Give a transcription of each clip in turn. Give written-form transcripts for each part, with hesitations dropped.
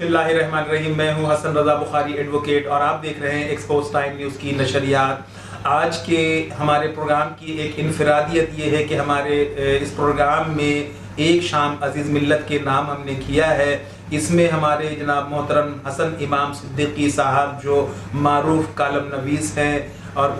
बिस्मिल्लाहिर्रहमानिर्रहीम। मैं हूं हसन रज़ा बुखारी एडवोकेट और आप देख रहे हैं एक्सपोज टाइम न्यूज़ की नशरियात। आज के हमारे प्रोग्राम की एक इनफरादियत ये है कि हमारे इस प्रोग्राम में एक शाम अजीज़ मिल्लत के नाम हमने किया है। इसमें हमारे जनाब मोहतरम हसन इमाम सिद्दीकी साहब जो मारूफ कालम नवीस हैं और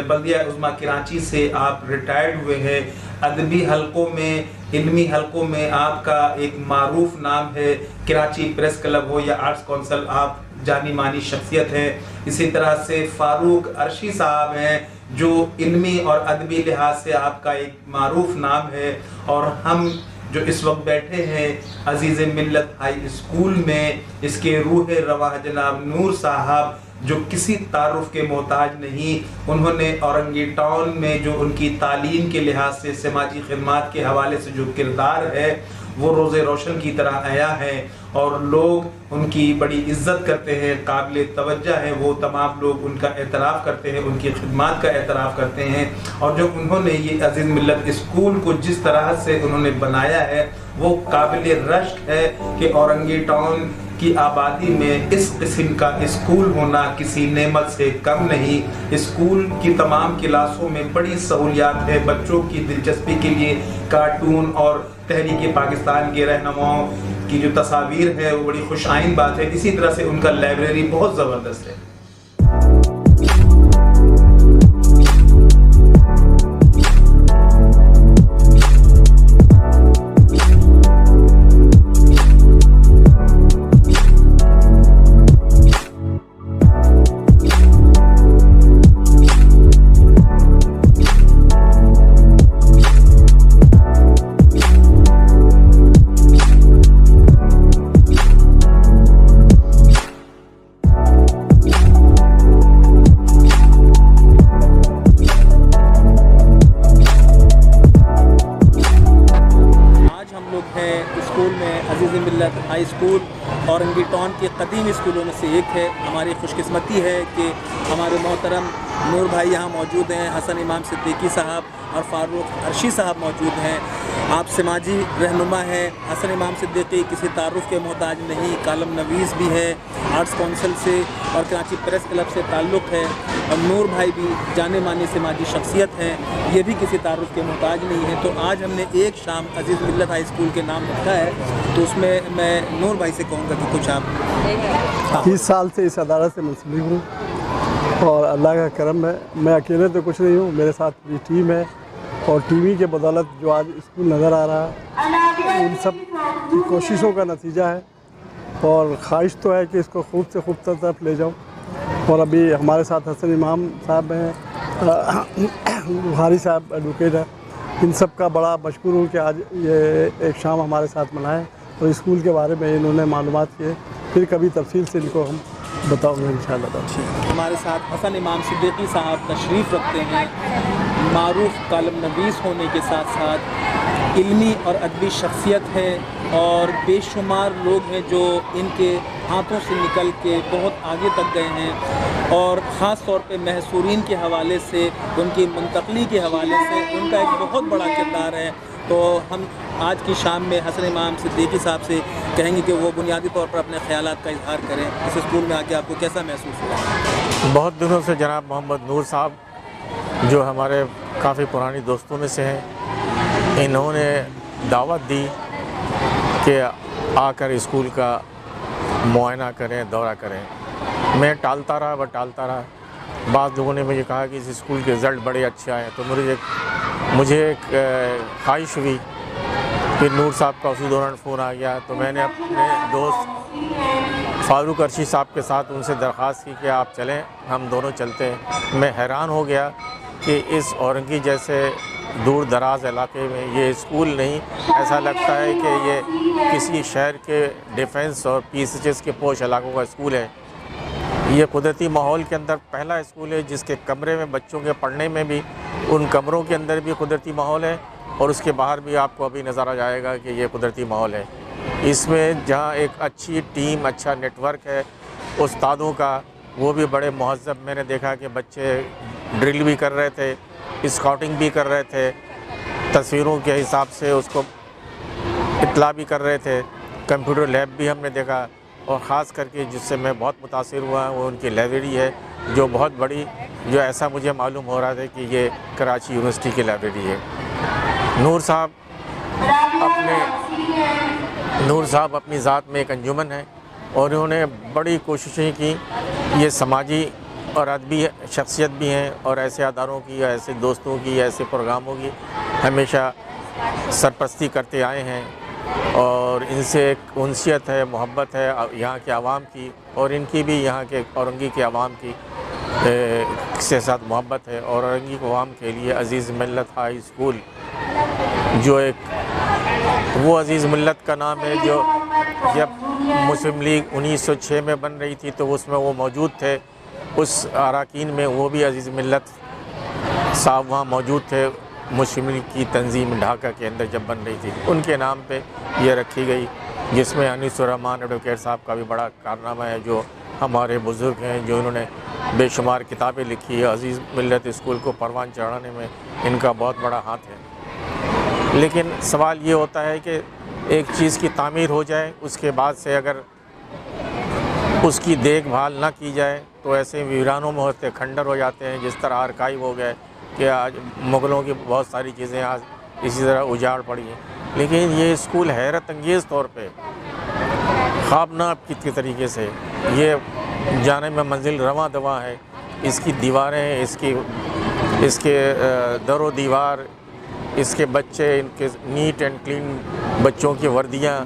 बल्दिया उज़्मा कराची से आप रिटायर्ड हुए हैं। अदबी हलकों में, इल्मी हलकों में आपका एक मारूफ नाम है। कराची प्रेस क्लब हो या आर्ट्स काउंसिल, आप जानी मानी शख्सियत है। इसी तरह से फ़ारूक अर्शी साहब हैं जो इल्मी और अदबी लिहाज से आपका एक मारूफ नाम है। और हम जो इस वक्त बैठे हैं अजीज़ मिल्लत हाई स्कूल में, इसके रूह रवाह जनाब नूर साहब जो किसी तारुफ के मोहताज नहीं। उन्होंने औरंगी टाउन में जो उनकी तालीम के लिहाज से समाजी खिदमात के हवाले से जो किरदार है वो रोज़े रोशन की तरह आया है और लोग उनकी बड़ी इज्जत करते हैं, काबिल तवज्जो है। वो तमाम लोग उनका एतराफ़ करते हैं, उनकी खिदमात का एतराफ़ करते हैं। और जो उन्होंने ये अजीज़ मिल्लत स्कूल को जिस तरह से उन्होंने बनाया है वो काबिल रश्क है कि औरंगी टाउन की आबादी में इस किस्म का स्कूल होना किसी नेमत से कम नहीं। स्कूल की तमाम क्लासों में बड़ी सहूलियात है। बच्चों की दिलचस्पी के लिए कार्टून और तहरीक पाकिस्तान के रहनुमाओं की जो तस्वीर है वो बड़ी खुशाइन बात है। इसी तरह से उनका लाइब्रेरी बहुत ज़बरदस्त है। स्कूल में अजीज़ मिल्लत हाई स्कूल औरंगी टाउन के कदीम स्कूलों में से एक है। हमारी खुशकिस्मती है कि हमारे मोहतरम नूर भाई यहाँ मौजूद हैं, हसन इमाम सिद्दीकी साहब और फ़ारूक अर्शी साहब मौजूद हैं। आप समाजी रहनुमा हैं। हसन इमाम सिद्दीकी किसी तारुफ के मोहताज नहीं, कालम नवीस भी है, आर्ट्स काउंसिल से और कराची प्रेस क्लब से ताल्लुक़ है। और नूर भाई भी जाने मानी समाजी शख्सियत हैं, ये भी किसी तारुफ के मोहताज नहीं है। तो आज हमने एक शाम अजीज़ मिल्लत हाई स्कूल के नाम रखा है। तो उसमें मैं नूर भाई से कहूँगा कि कुछ आप 30 साल से इस अदालत से मुंसलिक हूँ और अल्लाह का करम है, मैं अकेले तो कुछ नहीं हूँ, मेरे साथ पूरी टीम है। और टीवी के बदौलत जो आज स्कूल नज़र आ रहा है उन सब की कोशिशों का नतीजा है। और ख्वाहिश तो है कि इसको खूब से खूब तरफ ले जाऊँ। और अभी हमारे साथ हसन इमाम साहब हैं, बुखारी साहब एडवोकेट है। इन सब का बड़ा मशकूर हूँ कि आज ये एक शाम हमारे साथ मनाएं और स्कूल के बारे में इन्होंने मालूमात किए। फिर कभी तफसील से इनको हम बताऊँगा इंशाअल्लाह। हमारे साथ हसन इमाम सिद्दीकी साहब तशरीफ़ रखते हैं। मारूफ कालम नवीस होने के साथ साथ इल्मी और अदबी शख्सियत है और बेशुमार लोग हैं जो इनके हाथों से निकल के बहुत आगे तक गए हैं। और ख़ास तौर पे महसूरीन के हवाले से, उनकी मुंतकली के हवाले से उनका एक बहुत बड़ा किरदार है। तो हम आज की शाम में हसन इमाम सिद्दीकी साहब से कहेंगे कि वो बुनियादी तौर पर अपने ख़यालात का इजहार करें। इस स्कूल में आके आपको कैसा महसूस हुआ? बहुत दिनों से जनाब मोहम्मद नूर साहब जो हमारे काफ़ी पुरानी दोस्तों में से हैं, इन्होंने दावत दी कि आकर स्कूल का मुआयना करें, दौरा करें। मैं टालता रहा। बाद लोगों ने मुझे कहा कि इस स्कूल के रिज़ल्ट बड़े अच्छे आए। तो मुझे एक ख्वाहिश हुई कि नूर साहब का उसी दौरान फ़ोन आ गया। तो मैंने अपने दोस्त फ़ारूक अर्शी साहब के साथ उनसे दरख्वास्त की कि आप चलें, हम दोनों चलते हैं। मैं हैरान हो गया कि इस औरंगी जैसे दूर दराज इलाके में ये स्कूल नहीं, ऐसा लगता है कि ये किसी शहर के डिफेंस और पीसीएस के पोश इलाकों का स्कूल है। ये कुदरती माहौल के अंदर पहला स्कूल है जिसके कमरे में बच्चों के पढ़ने में भी, उन कमरों के अंदर भी कुदरती माहौल है और उसके बाहर भी आपको अभी नज़र आ जाएगा कि ये कुदरती माहौल है। इसमें जहाँ एक अच्छी टीम, अच्छा नेटवर्क है उस्तादों का, वो भी बड़े महज़्ज़ब। मैंने देखा कि बच्चे ड्रिल भी कर रहे थे, स्काउटिंग भी कर रहे थे, तस्वीरों के हिसाब से उसको इत्तला भी कर रहे थे। कंप्यूटर लैब भी हमने देखा। और ख़ास करके जिससे मैं बहुत मुतासिर हुआ वो उनकी लाइब्रेरी है, जो बहुत बड़ी, जो ऐसा मुझे मालूम हो रहा था कि ये कराची यूनिवर्सिटी की लाइब्रेरी है। नूर साहब अपनी ज़ात में एक अंजुमन है और उन्होंने बड़ी कोशिशें की। ये समाजी और अदबी शख्सियत भी हैं और ऐसे अदारों की या ऐसे दोस्तों की या ऐसे प्रोग्रामों की हमेशा सरपरस्ती करते आए हैं और इनसे एक उनसियत है, मोहब्बत है यहाँ के आवाम की, और इनकी भी यहाँ के औरंगी के आवाम की से साथ मोहब्बत है। और औरंगी के आवाम के लिए अज़ीज़ मिल्लत हाई स्कूल, जो एक वो अज़ीज़ मिल्लत का नाम है जो जब मुस्लिम लीग 1906 में बन रही थी तो उसमें वो मौजूद थे, उस अरकान में वो भी अज़ीज़ मिल्लत साहब वहाँ मौजूद थे। मुस्लिम लीग की तंजीम ढाका के अंदर जब बन रही थी, उनके नाम पे ये रखी गई, जिसमें अनीसुर्रहमान एडवोकेट साहब का भी बड़ा कारनामा है, जो हमारे बुज़ुर्ग हैं, जो इन्होंने बेशुमार किताबें लिखी है। अज़ीज़ मिल्लत स्कूल को परवान चढ़ाने में इनका बहुत बड़ा हाथ है। लेकिन सवाल ये होता है कि एक चीज़ की तामीर हो जाए, उसके बाद से अगर उसकी देखभाल ना की जाए तो ऐसे वीरानों में होते खंडर हो जाते हैं, जिस तरह आर्काइव हो गए कि आज मुग़लों की बहुत सारी चीज़ें आज इसी तरह उजाड़ पड़ी हैं। लेकिन ये स्कूल हैरत अंगेज़ तौर पे ख्वाबनाक के तरीके से ये जाने में मंजिल रवां दवा है। इसकी दीवारें, इसके दरो दीवार, इसके बच्चे, इनके नीट एंड क्लीन बच्चों की वर्दियाँ,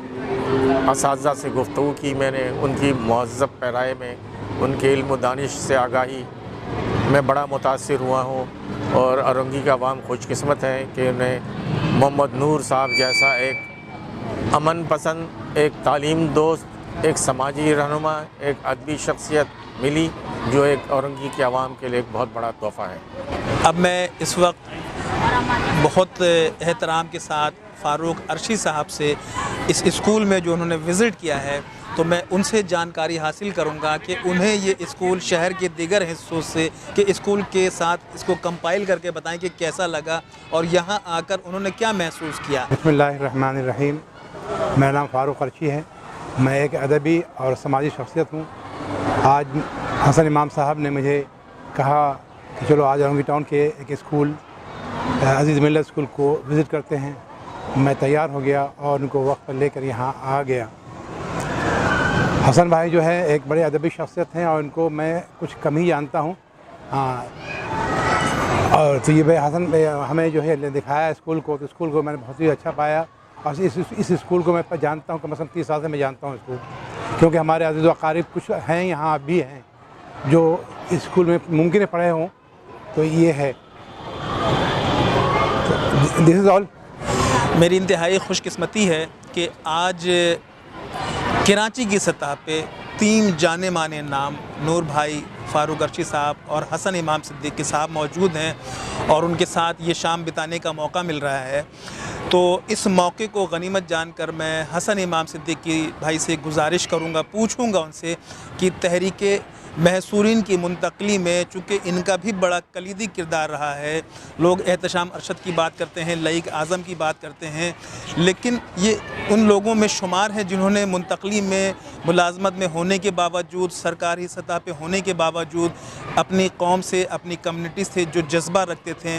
असातिज़ा से गुफ्तगू की मैंने, उनकी महज़्ज़ब पैराए में, उनके इल्म दानिश से आगाही मैं बड़ा मुतासिर हुआ हूँ। और औरंगी का अवाम खुशकिस्मत है कि उन्हें मोहम्मद नूर साहब जैसा एक अमन पसंद, एक तालीम दोस्त, एक समाजी रहनुमा, एक अदबी शख्सियत मिली, जो एक औरंगी के अवाम के लिए एक बहुत बड़ा तोहफ़ा है। अब मैं इस वक्त बहुत एहतराम के साथ फ़ारूक अर्शी साहब से इस स्कूल में जो उन्होंने विज़िट किया है, तो मैं उनसे जानकारी हासिल करूंगा कि उन्हें ये स्कूल शहर के दीगर हिस्सों से के स्कूल के साथ इसको कंपाइल करके बताएं कि कैसा लगा और यहाँ आकर उन्होंने क्या महसूस किया। बिस्मिल्लाहिर्रहमानिर्रहीम। मेरा नाम फ़ारूक अर्शी है। मैं एक अदबी और समाजी शख्सियत हूँ। आज हसन इमाम साहब ने मुझे कहा कि चलो आज औरंगी टाउन के एक स्कूल अज़ीज़ मिल्लत स्कूल को विज़िट करते हैं। मैं तैयार हो गया और उनको वक्त पर लेकर यहाँ आ गया। हसन भाई जो है एक बड़े अदबी शख्सियत हैं और इनको मैं कुछ कम ही जानता हूँ। और तो ये भाई हसन हमें जो है दिखाया स्कूल को, तो स्कूल को मैंने बहुत ही अच्छा पाया। और इस स्कूल को मैं जानता हूँ, कम से कम 30 साल से मैं जानता हूँ स्कूल, क्योंकि हमारे अज़ीज़ व अक़ारिब कुछ हैं यहाँ भी हैं जो स्कूल में मुमकिन है पढ़े हों। तो ये है, दिस इज़ ऑल। मेरी इंतहाई खुशकिस्मती है कि आज कराची की सतह पे 3 जाने माने नाम नूर भाई, फ़ारूक अर्शी साहब और हसन इमाम सिद्दीकी साहब मौजूद हैं और उनके साथ ये शाम बिताने का मौका मिल रहा है। तो इस मौके को गनीमत जानकर मैं हसन इमाम सिद्दीकी भाई से गुजारिश करूँगा, पूछूँगा उनसे कि तहरीक महसूरीन की मुंतकली में, चूँकि इनका भी बड़ा कलीदी किरदार रहा है। लोग एहतशाम अरशद की बात करते हैं, लईक आज़म की बात करते हैं, लेकिन ये उन लोगों में शुमार हैं जिन्होंने मुंतकली में मुलाजमत में होने के बावजूद, सरकारी सतह पे होने के बावजूद अपनी कौम से, अपनी कम्युनिटी से जो जज्बा रखते थे,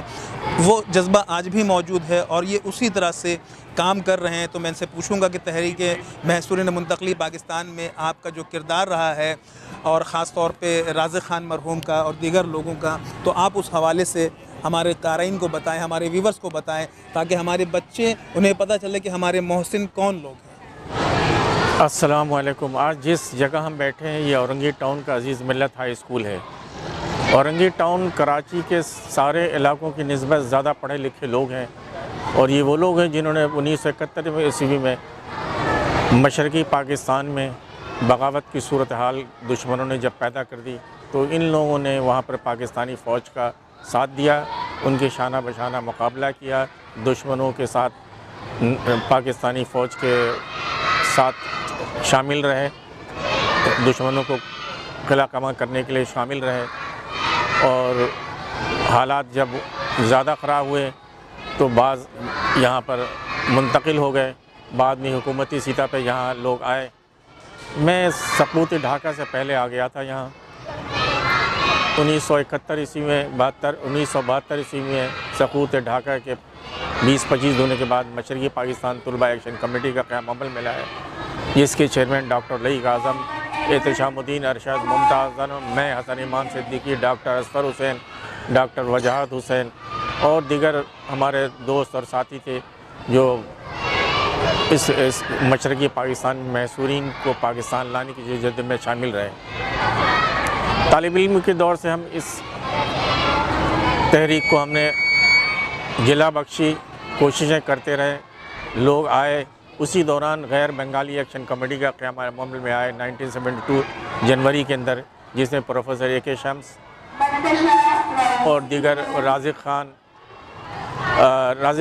वो जज्बा आज भी मौजूद है और ये उसी तरह से काम कर रहे हैं। तो मैं इनसे पूछूंगा कि तहरीक महसूरीन मुंतकली पाकिस्तान में आपका जो किरदार रहा है और ख़ास तौर पे राज़िक ख़ान मरहूम का और दीगर लोगों का, तो आप उस हवाले से हमारे क़ारीन को बताएं, हमारे व्यूवर्स को बताएं, ताकि हमारे बच्चे उन्हें पता चले कि हमारे मोहसिन कौन लोग हैं। अस्सलाम वालेकुम। आज जिस जगह हम बैठे हैं ये औरंगी टाउन का अज़ीज़ मिल्लत हाई स्कूल है। औरंगी टाउन कराची के सारे इलाकों की निस्बत ज़्यादा पढ़े लिखे लोग हैं और ये वो लोग हैं जिन्होंने 1971 ईस्वी में मशरक़ी पाकिस्तान में बगावत की सूरत हाल दुश्मनों ने जब पैदा कर दी, तो इन लोगों ने वहाँ पर पाकिस्तानी फ़ौज का साथ दिया, उनके शाना बशाना मुकाबला किया, दुश्मनों के साथ पाकिस्तानी फ़ौज के साथ शामिल रहे, दुश्मनों को किला कमा करने के लिए शामिल रहे। और हालात जब ज़्यादा ख़राब हुए तो बाज़ यहाँ पर मुंतकिल हो गए, बाद में हुकूमती सतह पे यहाँ लोग आए मैं सकूत ढाका से पहले आ गया था यहाँ 1971 ईस्वी में 1972 ईस्वी में सकूत ढाका के 20-25 होने के बाद मशरक़ी पाकिस्तान तलबा एक्शन कमेटी का क़याम अमल में लाया, जिसके चेयरमैन डॉक्टर लईक आज़म, एहतशामुद्दीन अरशद, मुमताज़ अनम, मैं हसन इमाम सिद्दीकी, डॉक्टर असफ़र हुसैन, डॉक्टर वजाहत हुसैन और दीगर हमारे दोस्त और साथी थे जो इस मशरक़ी पाकिस्तान में महसूरीन को पाकिस्तान लाने की जद्द में शामिल रहे। तालिब इल्म के दौर से हम इस तहरीक को हमने जिला बख्शी, कोशिशें करते रहे, लोग आए। उसी दौरान गैर बंगाली एक्शन कमेटी का क़याम अमल में आए 1972 जनवरी के अंदर, जिसमें प्रोफेसर ए के शम्स और दीगर राज़ी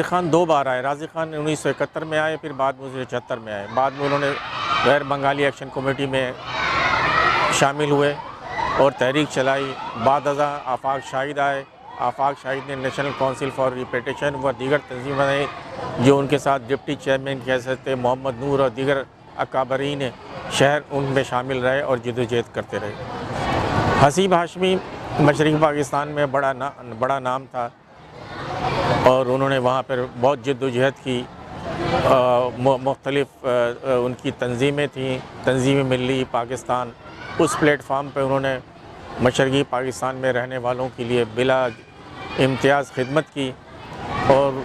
ख़ान 2 बार आए। राज़ी ख़ान 1971 में आए, फिर बाद में 1976 में आए। बाद में उन्होंने गैर बंगाली एक्शन कमेटी में शामिल हुए और तहरीक चलाई। बाद अज़ा आफाक शाहिद आए। आफाक शाहिद ने नेशनल काउंसिल फॉर रिपीटेशन व दीगर तंजीम बनाई, जो उनके साथ डिप्टी चेयरमैन कह सकते मोहम्मद नूर और दीगर अकाबरीन शहर उनमें शामिल रहे और जदोजहद करते रहे। हसीब हाशमी मशरक़ी पाकिस्तान में बड़ा नाम था और उन्होंने वहाँ पर बहुत जद्दोजहद की। मुख्तलिफ़ उनकी तंजीमें थीं, तंजीम मिली पाकिस्तान। उस प्लेटफार्म पर उन्होंने मशरक़ी पाकिस्तान में रहने वालों के लिए बिला इम्तियाज़ खिदमत की और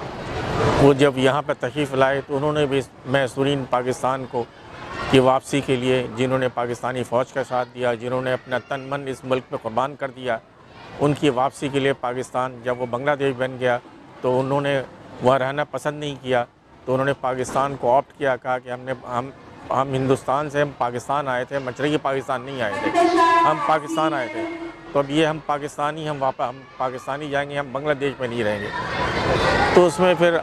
वो जब यहाँ पर तशरीफ़ लाए तो उन्होंने भी महसूरीन पाकिस्तान को की वापसी के लिए, जिन्होंने पाकिस्तानी फ़ौज का साथ दिया, जिन्होंने अपना तन मन इस मुल्क में कुर्बान कर दिया, उनकी वापसी के लिए पाकिस्तान जब वो बांग्लादेश बन गया तो उन्होंने वहाँ रहना पसंद नहीं किया, तो उन्होंने पाकिस्तान को ऑप्ट किया। कहा कि हम हिंदुस्तान से हम पाकिस्तान आए थे, मशरक़ी पाकिस्तान नहीं आए थे, हम पाकिस्तान आए थे। तो अब ये हम पाकिस्तानी जाएंगे, हम बांग्लादेश में नहीं रहेंगे। तो उसमें फिर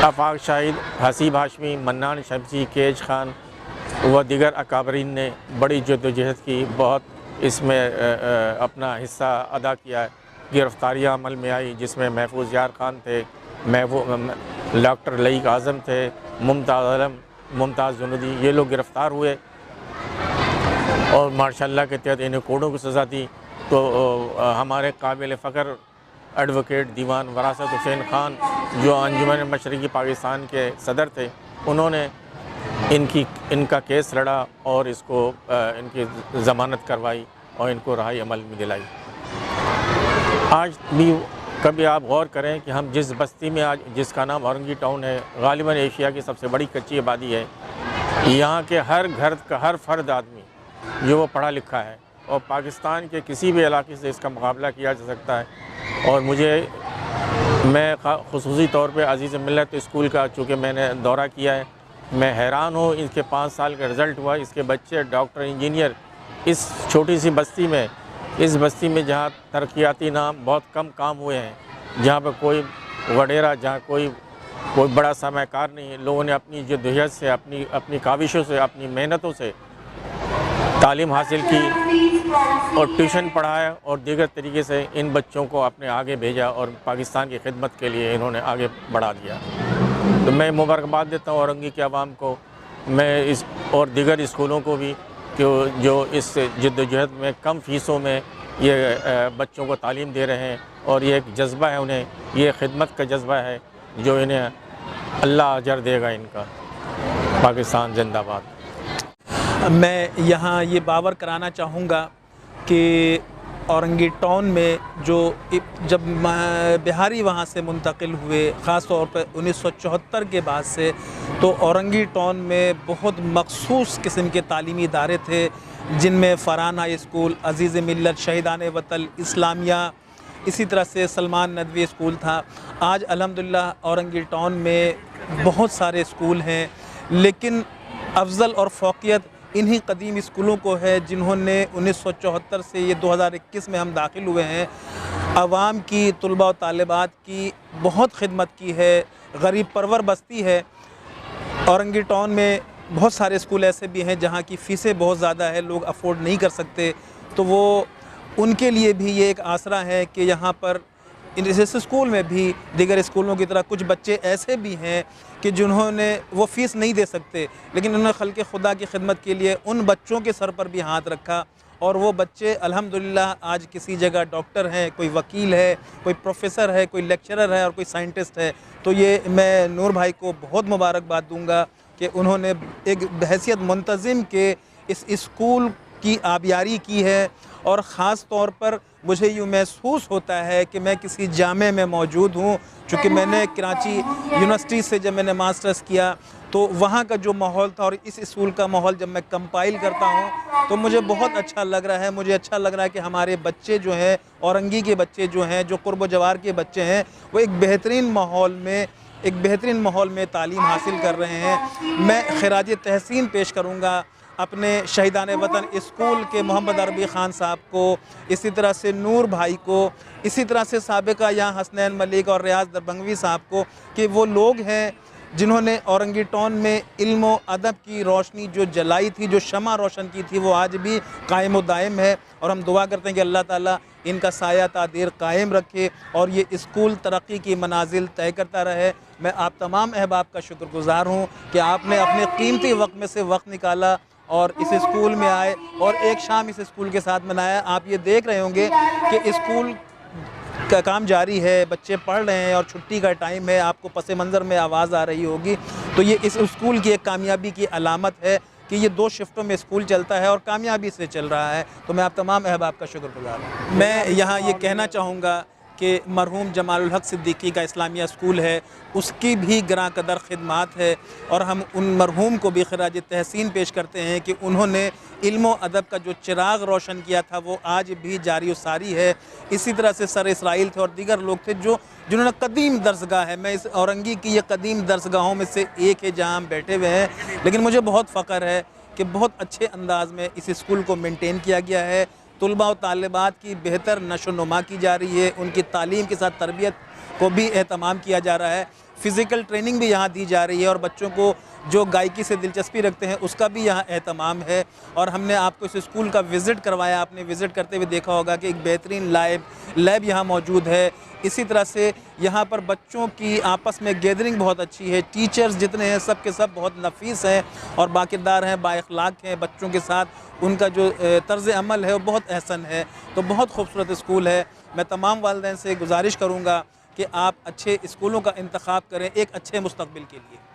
आफाक शाहिद, हसीब हाशमी, मन्नान शमसी, केज खान व दीगर अकाबरीन ने बड़ी जद्दोजहद की, बहुत इसमें अपना हिस्सा अदा किया है। गिरफ़्तारियाँ अमल में आई, जिसमें महफूज यार खान थे, डॉक्टर लईक आज़म थे, मुमताज़ जुनूदी, ये लोग गिरफ़्तार हुए और माशाअल्लाह के तहत इन्हें कोड़ों की सज़ा दी। तो हमारे काबिल फ़ख्र एडवोकेट दीवान वरासत हुसैन ख़ान, जो अंजुमन मशरक़ी पाकिस्तान के सदर थे, उन्होंने इनका केस लड़ा और इसको इनकी ज़मानत करवाई और इनको रहाई अमल में दिलाई। आज भी कभी आप गौर करें कि हम जिस बस्ती में आज, जिसका नाम औरंगी टाउन है, गालिबन एशिया की सबसे बड़ी कच्ची आबादी है। यहाँ के हर घर का हर फर्द आदमी जो वो पढ़ा लिखा है और पाकिस्तान के किसी भी इलाके से इसका मुकाबला किया जा सकता है। और मैं ख़ुसूसी तौर पे अज़ीज़ मिल्लत स्कूल का चूँकि मैंने दौरा किया है, मैं हैरान हूँ। इसके 5 साल का रिज़ल्ट हुआ, इसके बच्चे डॉक्टर, इंजीनियर, इस छोटी सी बस्ती में, इस बस्ती में जहाँ तरक्याती नाम बहुत कम काम हुए हैं, जहाँ पर कोई वडेरा, जहाँ कोई बड़ा सरमायाकार नहीं है, लोगों ने अपनी जद्दोजहद से, अपनी काविशों से, अपनी मेहनतों से तालीम हासिल की और ट्यूशन पढ़ाया और दीगर तरीके से इन बच्चों को अपने आगे भेजा और पाकिस्तान की खिदमत के लिए इन्होंने आगे बढ़ा दिया। तो मैं मुबारकबाद देता हूँ औरंगी के अवाम को, मैं इस और दीगर स्कूलों को भी, कि जो इस जद्दोजहद में कम फ़ीसों में ये बच्चों को तालीम दे रहे हैं और ये एक जज्बा है, उन्हें ये खिदमत का जज्बा है जो इन्हें अल्लाह अजर देगा इनका। पाकिस्तान जिंदाबाद। मैं यहाँ ये बावर कराना चाहूँगा कि औरंगी टाउन में जब बिहारी वहाँ से मुंतकिल हुए, ख़ास तौर पर 1974 के बाद से, तो औरंगी टाउन में बहुत मखसूस किस्म के तालीमी इदारे थे, जिनमें फ़रहान हाई स्कूल, अज़ीज़ मिल्लत, शहीदान वतन, इस्लामिया, इसी तरह से सलमान नदवी स्कूल था। आज अल्हम्दुलिल्लाह औरंगी टाउन में बहुत सारे स्कूल हैं, लेकिन अफजल और फ़ौक़ियत इन्हीं कदीम स्कूलों को है जिन्होंने 1974 से ये 2021 में हम दाखिल हुए हैं, आवाम की, तलबा और तालिबात की बहुत खिदमत की है। गरीब परवर बस्ती है। औरंगी टाउन में बहुत सारे स्कूल ऐसे भी हैं जहाँ की फ़ीसें बहुत ज़्यादा है, लोग अफोर्ड नहीं कर सकते, तो वो उनके लिए भी ये एक आसरा है कि यहाँ पर इस स्कूल में भी दीगर स्कूलों की तरह कुछ बच्चे ऐसे भी हैं कि जिन्होंने वो फ़ीस नहीं दे सकते, लेकिन उन्होंने खल्क़ खुदा की खिदमत के लिए उन बच्चों के सर पर भी हाथ रखा और वो बच्चे अल्हम्दुलिल्लाह आज किसी जगह डॉक्टर हैं, कोई वकील है, कोई प्रोफेसर है, कोई लेक्चरर है और कोई साइंटिस्ट है। तो ये मैं नूर भाई को बहुत मुबारकबाद दूंगा कि उन्होंने एक हैसियत मुंतज़िम के इस स्कूल की आबियारी की है और ख़ास तौर पर मुझे यूँ महसूस होता है कि मैं किसी जामे में मौजूद हूँ। चूँकि मैंने कराची यूनिवर्सिटी से जब मैंने मास्टर्स किया तो वहाँ का जो माहौल था और इस स्कूल का माहौल जब मैं कंपाइल करता हूँ तो मुझे बहुत अच्छा लग रहा है। मुझे अच्छा लग रहा है कि हमारे बच्चे जो हैं, औरंगी के बच्चे जो हैं, जो कुर्ब जवार के बच्चे हैं, वो एक बेहतरीन माहौल में तालीम हासिल कर रहे हैं। मैं खिराज तहसीन पेश करूँगा अपने शहीदान वतन स्कूल के मोहम्मद अरबी ख़ान साहब को, इसी तरह से नूर भाई को, इसी तरह से साबिका यहाँ हसनैन मलिक और रियाज दरबंगवी साहब को, कि वो लोग हैं जिन्होंने औरंगी टाउन में इल्म व अदब की रोशनी जो जलाई थी, जो शमा रोशन की थी, वो आज भी कायम व दायम है। और हम दुआ करते हैं कि अल्लाह ताला इनका साया तादीर कायम रखे और ये स्कूल तरक्की की मनाजिल तय करता रहे। मैं आप तमाम अहबाब का शुक्रगुज़ार हूँ कि आपने अपने कीमती वक्त में से वक्त निकाला और इस स्कूल में आए और एक शाम इस स्कूल के साथ मनाया। आप ये देख रहे होंगे कि स्कूल का काम जारी है, बच्चे पढ़ रहे हैं और छुट्टी का टाइम है, आपको पस मंज़र में आवाज़ आ रही होगी। तो ये इस स्कूल की एक कामयाबी की अलामत है कि ये 2 शिफ्टों में स्कूल चलता है और कामयाबी से चल रहा है। तो मैं आप तमाम अहबाब का शुक्रगुज़ार हूँ। मैं यहाँ ये कहना चाहूँगा कि मरहूम जमालुल हक सिद्दीकी का इस्लामिया स्कूल है, उसकी भी ग्रां कदर खिदमात है और हम उन मरहूम को भी खिराज तहसीन पेश करते हैं कि उन्होंने इल्म व अदब का जो चिराग रोशन किया था वो आज भी जारी व सारी है। इसी तरह से सर इसराइल थे और दीगर लोग थे जिन्होंने कदीम दरसगाह है, मैं इस औरंगी की ये कदीम दरसगाहों में से एक है जहाँ हम बैठे हुए हैं, लेकिन मुझे बहुत फ़ख्र है कि बहुत अच्छे अंदाज़ में इस स्कूल को मेंटेन किया गया है। तुलबा और तालिबात की बेहतर नशो नुमा की जा रही है, उनकी तालीम के साथ तरबियत को भी एहतमाम किया जा रहा है, फ़िज़िकल ट्रेनिंग भी यहाँ दी जा रही है और बच्चों को जो गायकी से दिलचस्पी रखते हैं उसका भी यहाँ एहतमाम है। और हमने आपको इस स्कूल का विज़िट करवाया, आपने विज़िट करते हुए देखा होगा कि एक बेहतरीन लैब यहाँ मौजूद है। इसी तरह से यहाँ पर बच्चों की आपस में गैदरिंग बहुत अच्छी है, टीचर्स जितने हैं सब के सब बहुत नफीस हैं और बाकिरदार हैं, बाइखलाक हैं। बच्चों के साथ उनका जो तर्ज़ अमल है वो बहुत अहसन है। तो बहुत खूबसूरत स्कूल है। मैं तमाम वालिदैन से गुजारिश करूँगा कि आप अच्छे स्कूलों का इंतखाब करें एक अच्छे मुस्तकबिल के लिए।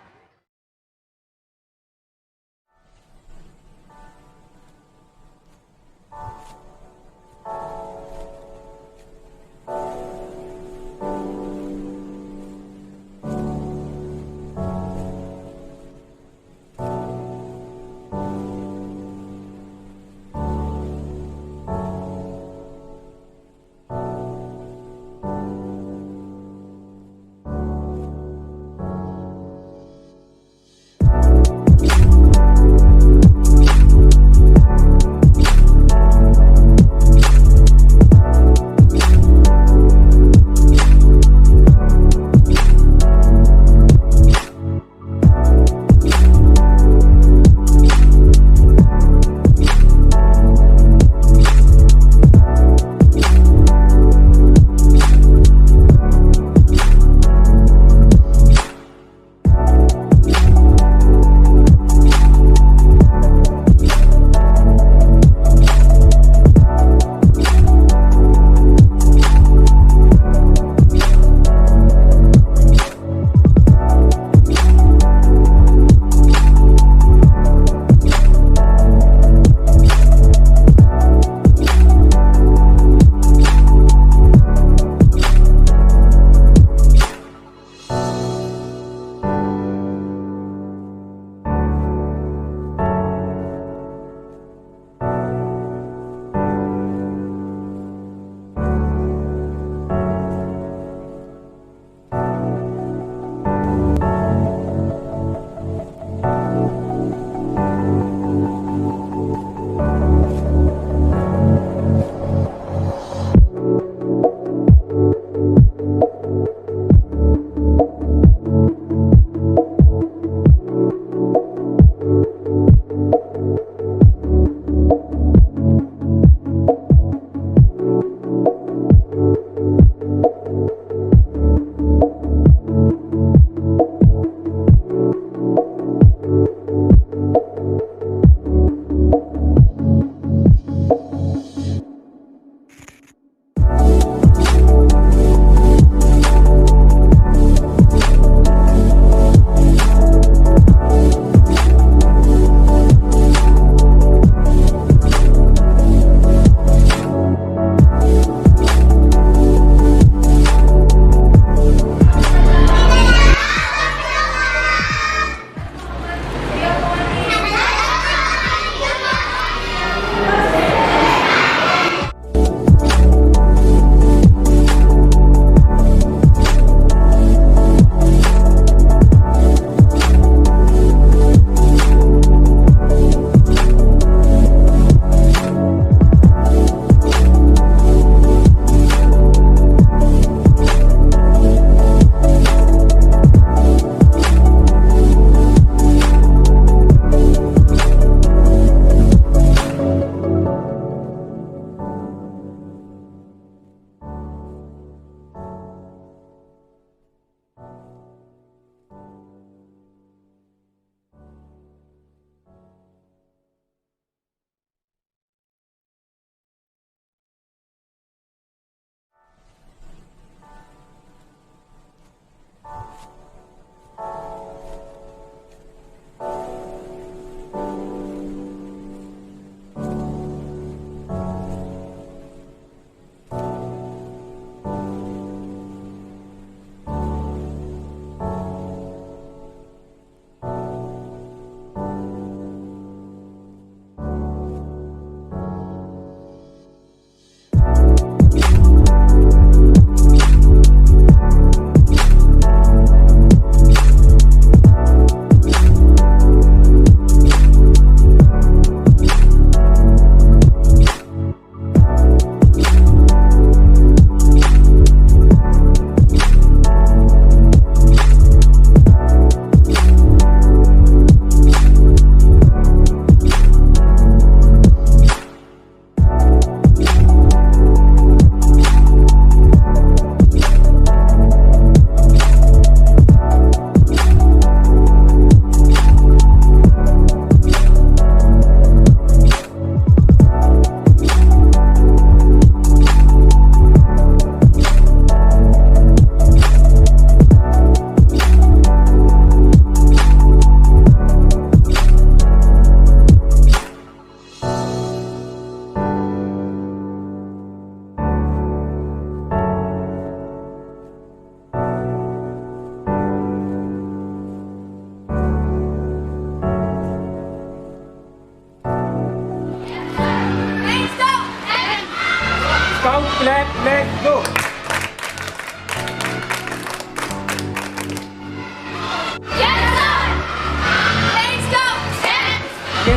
Count clap let's go.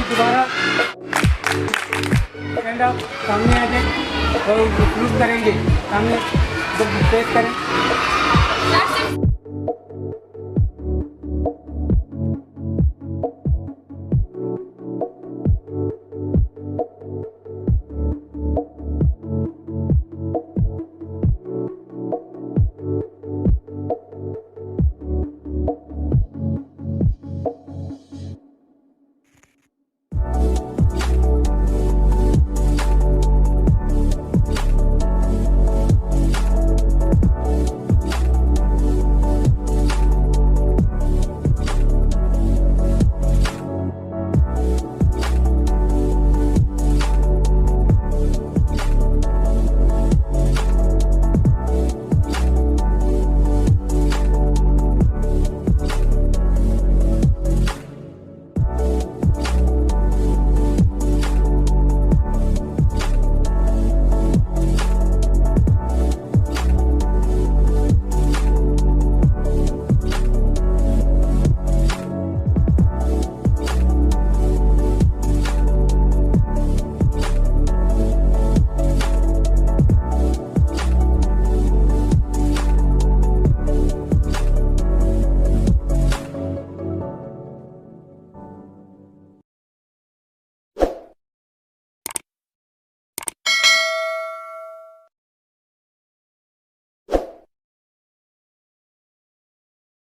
दोबारा स्टैंड अप, सामने आ जाए और ग्रुप करेंगे, सामने जब फेस करें।